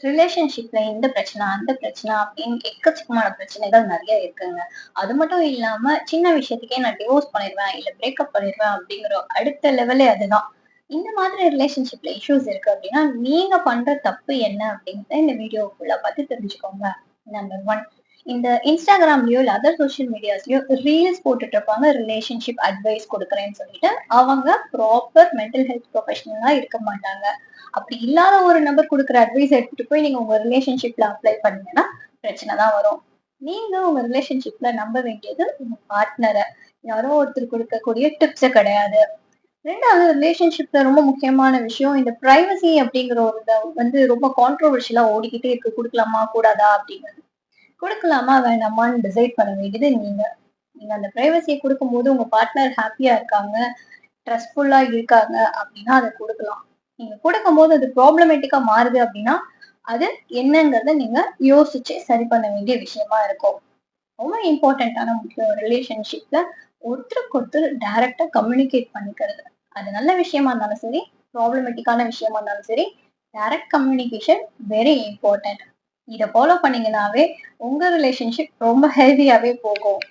ரிலேஷன்ஷிப்ல இந்த பிரச்சனை, அந்த பிரச்சனை அப்படின்னு எக்கச்சக்கமான பிரச்சனைகள் நெறைய இருக்குங்க. அது மட்டும் இல்லாம சின்ன விஷயத்துக்கே நான் டிவோர்ஸ் பண்ணிருவேன், இல்ல பிரேக்கப் பண்ணிருவேன் அப்படிங்கிற அடுத்த லெவலே அதுதான். இந்த மாதிரி ரிலேஷன்ஷிப்ல இஷ்யூஸ் இருக்கு அப்படின்னா, நீங்க பண்ற தப்பு என்ன அப்படிங்கிறத இந்த வீடியோ ஃபுல்லா பார்த்து தெரிஞ்சுக்கோங்க. நம்பர் 1, இந்த Instagramலயோ இல்ல அதர் சோசியல் மீடியாஸ்லயோ ரீல்ஸ் போட்டுட்டு இருப்பாங்க. ரிலேஷன்ஷிப் அட்வைஸ் குடுக்குறேன்னு சொல்லிட்டு. அவங்க ப்ராப்பர் மென்டல் ஹெல்த் ப்ரொஃபஷனலா இருக்க மாட்டாங்க. அப்படி இல்லாத ஒரு நபர் குடுக்குற அட்வைஸ் எடுத்துட்டு போய் நீங்க உங்க ரிலேஷன்ஷிப்ல அப்ளை பண்ணீங்கன்னா பிரச்சனை தான் வரும். நீங்க உங்க ரிலேஷன்ஷிப்ல நம்ப வேண்டியது உங்க பார்ட்னர. யாரோ ஒருத்தர் குடுக்கக்கூடிய டிப்ஸ கிடையாது. 2வது ரிலேஷன்ஷிப்ல ரொம்ப முக்கியமான விஷயம் இந்த பிரைவசி அப்படிங்கிற ஒரு இத வந்து ரொம்ப கான்ட்ரோவர்ஷியலா ஓடிக்கிட்டே இருக்கு. குடுக்கலாமா? கூடாதா? அப்படிங்கிறது. குடுக்கலாமா? வேணாமான்னு டிசைட் பண்ண வேண்டியது நீங்க. நீங்க அந்த பிரைவசிய குடுக்கும்போது உங்க பார்ட்னர் ஹேப்பியா இருக்காங்க, ட்ரஸ்ட்ஃபுல்லா இருக்காங்க அப்படின்னா அத குடுக்கலாம். நீங்க குடுக்கும்போது அது ப்ராப்ளமேட்டிக்கா மாறுது அப்படின்னா, அது என்னங்கிறத நீங்க யோசிச்சு சரி பண்ண வேண்டிய விஷயமா இருக்கும். ரொம்ப இம்பார்ட்டன்ட்டான முக்கியம் ரிலேஷன்ஷிப்ல ஒருத்தருக்கு ஒருத்தர் டைரக்ட்டா கம்யூனிகேட் பண்ணிக்கிறது. அது நல்ல விஷயமா இருந்தாலும் சரி, ப்ராப்ளமேட்டிக்கான விஷயமா இருந்தாலும் சரி, டைரக்ட் கம்யூனிகேஷன் வெரி இம்பார்ட்டன்ட். இத ஃபாலோ பண்ணீங்கன்னாவே உங்க ரிலேஷன்ஷிப் ரொம்ப ஹெல்தியாவே போகும்.